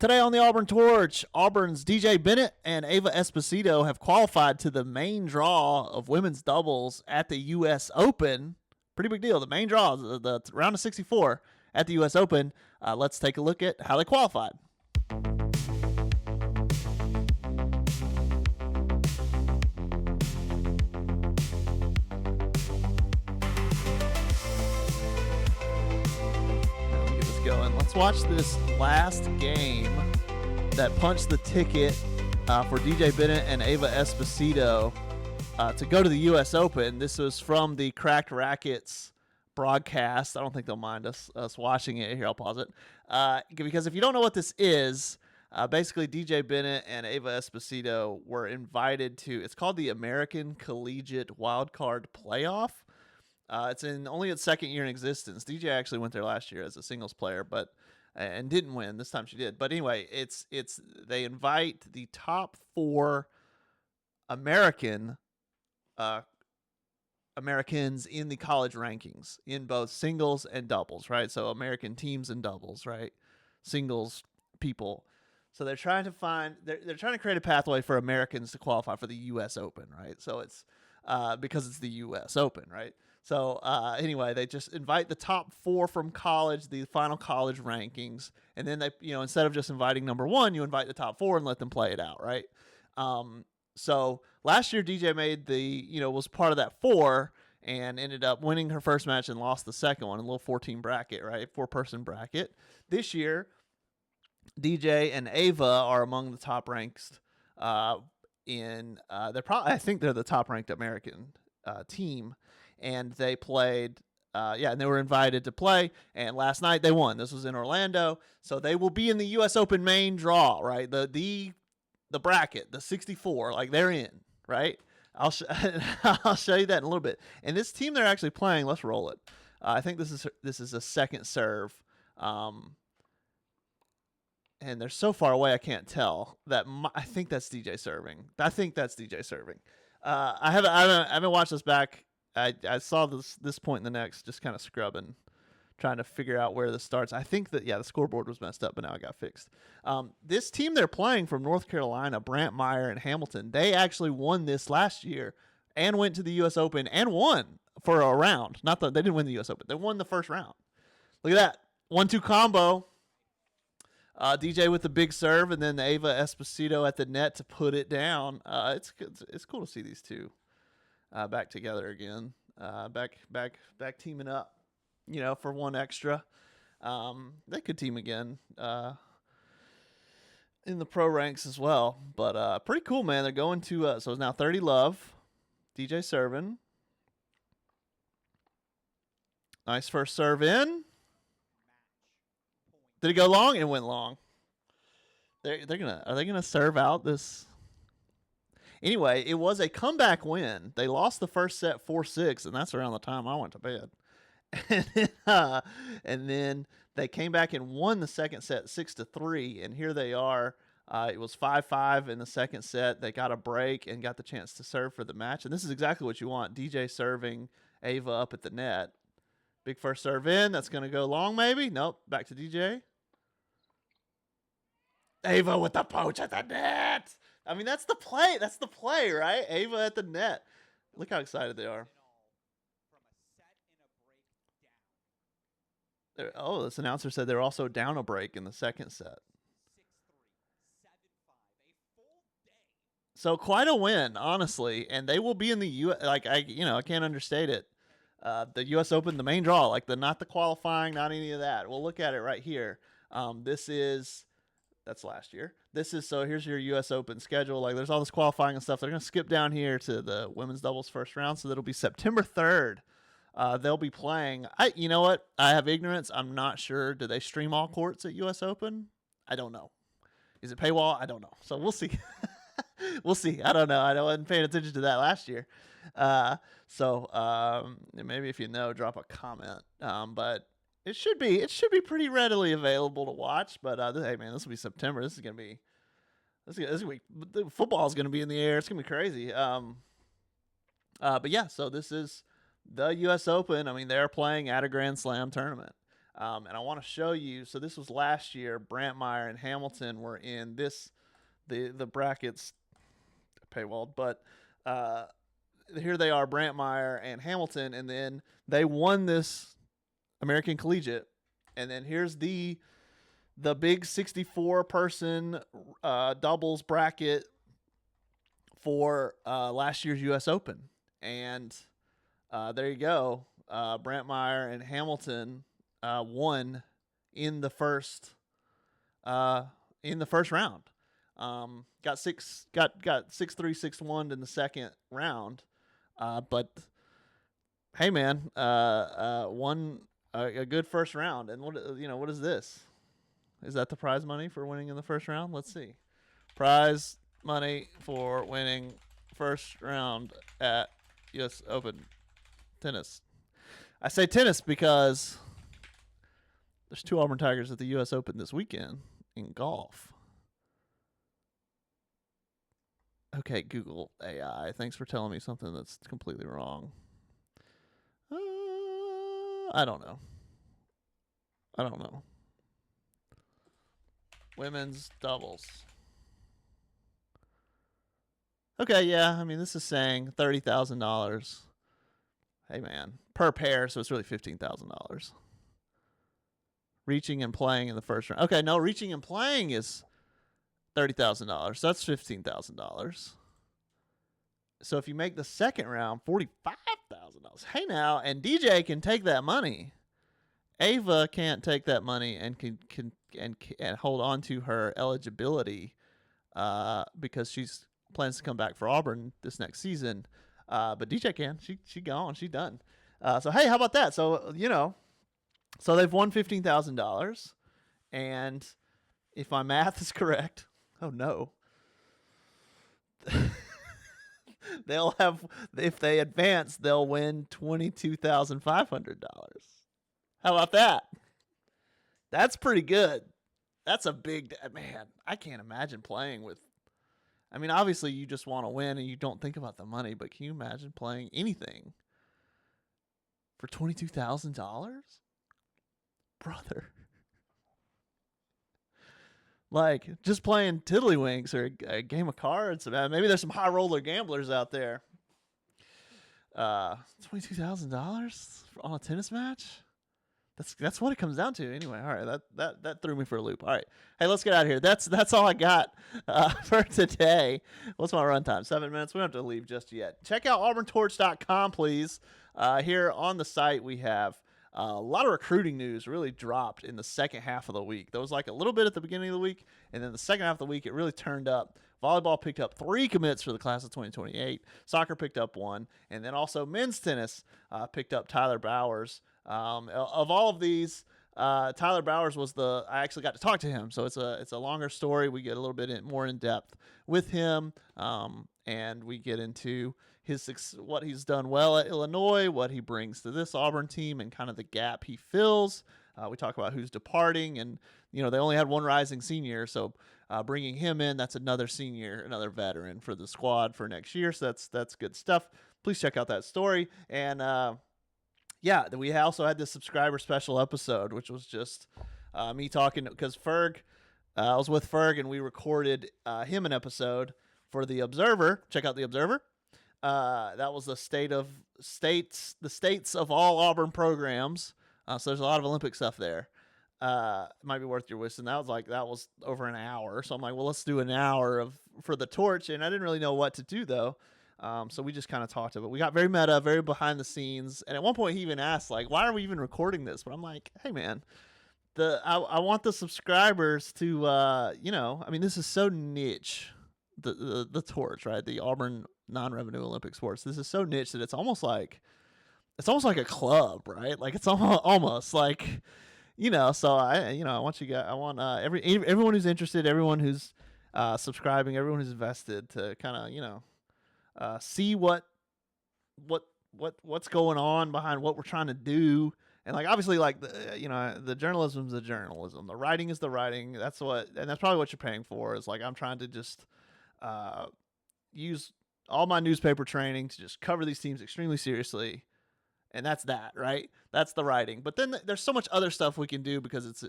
Today on the Auburn Torch, Auburn's DJ Bennett and Ava Esposito have qualified to the main draw of women's doubles at the U.S. Open. Pretty big deal. The main draw, the round of 64 at the U.S. Open. Let's take a look at how they qualified. Going. Let's watch this last game that punched the ticket for DJ Bennett and Ava Esposito to go to the U.S. Open. This was from the Cracked Rackets broadcast. I don't think they'll mind us watching it. Here, I'll pause it. Because if you don't know what this is, basically DJ Bennett and Ava Esposito were invited to, it's called the American Collegiate Wildcard Playoff. It's in only its second year in existence. DJ actually went there last year as a singles player, and didn't win. This time she did. But anyway, they invite the top four Americans in the college rankings in both singles and doubles, right? So American teams and doubles, right? Singles people. So they're trying to they're trying to create a pathway for Americans to qualify for the U.S. Open, right? So it's because it's the U.S. Open, right? So anyway, they just invite the top four from college, the final college rankings, and then they, instead of just inviting number one, you invite the top four and let them play it out, right? So last year, DJ made was part of that four and ended up winning her first match and lost the second one, a little 14 bracket, right? 4-person bracket. This year, DJ and Ava are among the top ranks I think they're the top ranked American team. And they played, and they were invited to play. And last night they won. This was in Orlando, so they will be in the U.S. Open main draw, right? The bracket, the 64, like they're in, right? I'll show you that in a little bit. And this team they're actually playing, let's roll it. I think this is a second serve, and they're so far away I can't tell. I think that's DJ serving. I haven't watched this back. I saw this point in the next, just kind of scrubbing, trying to figure out where this starts. I think that, the scoreboard was messed up, but now it got fixed. This team they're playing from North Carolina, Brant Meyer and Hamilton, they actually won this last year and went to the U.S. Open and won for a round. They didn't win the U.S. Open. They won the first round. Look at that. 1-2 combo. DJ with the big serve, and then the Ava Esposito at the net to put it down. It's cool to see these two back together again, back teaming up, for one extra. They could team again in the pro ranks as well, but pretty cool, man. They're going to so it's now 30 love. DJ serving. Nice first serve in. Did it go long? It went long. Are they gonna serve out this? Anyway, it was a comeback win. They lost the first set 4-6, and that's around the time I went to bed. And then they came back and won the second set 6-3, and here they are. It was 5-5 in the second set. They got a break and got the chance to serve for the match, and this is exactly what you want. DJ serving Ava up at the net. Big first serve in. That's going to go long maybe. Nope, back to DJ. Ava with the poach at the net. I mean, that's the play. That's the play, right? Ava at the net. Look how excited they are. This announcer said they're also down a break in the second set. So quite a win, honestly, and they will be in the U. I can't understate it. The U.S. Open, the main draw, not the qualifying, not any of that. We'll look at it right here. That's last year. Here's your U.S. Open schedule. There's all this qualifying and stuff. They're going to skip down here to the women's doubles first round, so that'll be September 3rd. They'll be playing. You know what? I have ignorance. I'm not sure. Do they stream all courts at U.S. Open? I don't know. Is it paywall? I don't know. So we'll see. We'll see. I don't know. I wasn't paying attention to that last year. Maybe if you know, drop a comment. But it should be pretty readily available to watch. But hey, man, this will be September. This is gonna be football is gonna be in the air. It's gonna be crazy. But yeah, so this is the U.S. Open. I mean, they're playing at a Grand Slam tournament. And I want to show you. So this was last year. Brantmeyer and Hamilton were in the brackets paywalled, but here they are, Brantmeyer and Hamilton, and then they won this American Collegiate, and then here's the big 64 person doubles bracket for last year's U.S. Open, and there you go. Brantmeyer and Hamilton won in the first round. Got 6-3, 6-1 in the second round, but hey, man, won a good first round. And what is this? Is that the prize money for winning in the first round? Let's see. Prize money for winning first round at U.S. Open tennis. I say tennis because there's 2 Auburn Tigers at the U.S. Open this weekend in golf. Okay, Google AI. Thanks for telling me something that's completely wrong. I don't know. Women's doubles. Okay, yeah. I mean, this is saying $30,000. Hey, man, per pair, so it's really $15,000. Reaching and playing in the first round. Okay, no, reaching and playing is $30,000. So that's $15,000. So if you make the second round, $45,000. Hey, now, and DJ can take that money. Ava can't take that money and can hold on to her eligibility because she's plans to come back for Auburn this next season. But DJ can. She gone. She's done. So hey, how about that? So so they've won $15,000, and if my math is correct, oh no, they'll have, if they advance, they'll win $22,500. How about that? That's pretty good. That's a big, man, I can't imagine playing with, I mean, obviously you just want to win and you don't think about the money, but can you imagine playing anything for $22,000? Brother. Like, just playing tiddlywinks or a game of cards. Maybe there's some high roller gamblers out there. $22,000 on a tennis match? That's what it comes down to. Anyway, all right, that threw me for a loop. All right, hey, let's get out of here. That's all I got for today. What's my runtime? 7 minutes. We don't have to leave just yet. Check out auburntorch.com, please. Here on the site, we have a lot of recruiting news really dropped in the second half of the week. There was like a little bit at the beginning of the week, and then the second half of the week, it really turned up. Volleyball picked up 3 commits for the class of 2028. Soccer picked up 1, and then also men's tennis picked up Tyler Bowers. Of all of these, Tyler Bowers was I actually got to talk to him, so it's a longer story. We get a little bit more in depth with him, and we get into what he's done well at Illinois, what he brings to this Auburn team, and kind of the gap he fills. We talk about who's departing, and they only had 1 rising senior, so bringing him in, that's another senior, another veteran for the squad for next year. So that's good stuff. Please check out that story. And yeah, we also had this subscriber special episode, which was just me talking, because Ferg, I was with Ferg and we recorded him an episode for The Observer. Check out The Observer. That was the states of all Auburn programs. So there's a lot of Olympic stuff there. It might be worth your listen. That was over an hour. So I'm like, well, let's do an hour for the Torch. And I didn't really know what to do though. So we just kind of talked about it. We got very meta, very behind the scenes. And at one point he even asked, like, why are we even recording this? But I'm like, hey man, I want the subscribers to, I mean, this is so niche, the Torch, right? The Auburn non-revenue Olympic sports. This is so niche that it's almost like a club, right? Like it's almost like, so I want you guys, I want everyone who's interested, everyone who's subscribing, everyone who's invested to kind of, see what's going on behind what we're trying to do. And like, obviously, like the journalism's the journalism, the writing is the writing. And that's probably what you're paying for, is like, I'm trying to just use all my newspaper training to just cover these teams extremely seriously and that's that, right? That's the writing. But then there's so much other stuff we can do because it's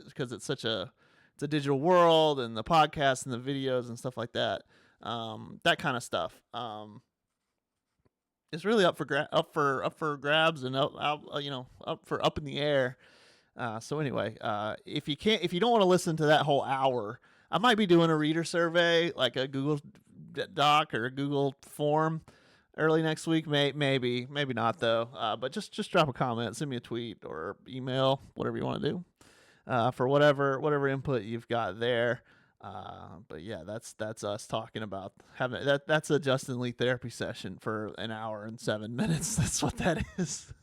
such a digital world, and the podcasts and the videos and stuff like that. That kind of stuff. It's really up for grabs and up in the air. So anyway, if you don't want to listen to that whole hour, I might be doing a reader survey, like a Google Doc or a Google form early next week. Maybe not though. But just drop a comment, send me a tweet or email, whatever you want to do, for whatever input you've got there. But yeah, that's us talking about having that. That's a Justin Lee therapy session for an hour and 7 minutes. That's what that is.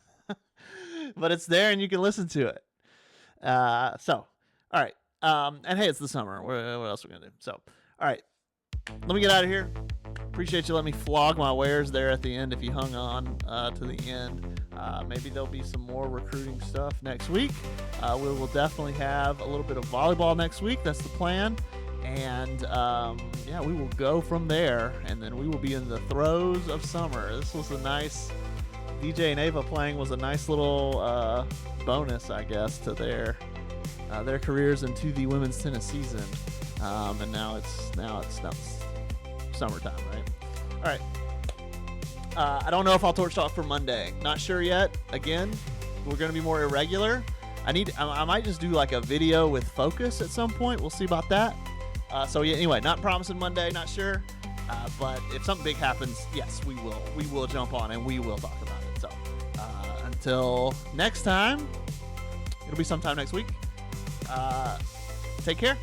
But it's there and you can listen to it. So, all right. And hey, it's the summer. What else are we gonna do? So, all right. Let me get out of here. Appreciate you letting me flog my wares there at the end. If you hung on to the end, maybe there'll be some more recruiting stuff next week. We will definitely have a little bit of volleyball next week. That's the plan. And yeah, we will go from there, and then we will be in the throes of summer. This was a nice DJ and Ava playing was a nice little bonus, I guess, to their careers into the women's tennis season. And now it's summertime, right? All right. I don't know if I'll torch talk for Monday. Not sure yet. Again, we're going to be more irregular. I might just do like a video with focus at some point. We'll see about that. So yeah, anyway, not promising Monday, not sure. But if something big happens, yes, we will jump on and we will talk about it. So until next time, it'll be sometime next week. Take care.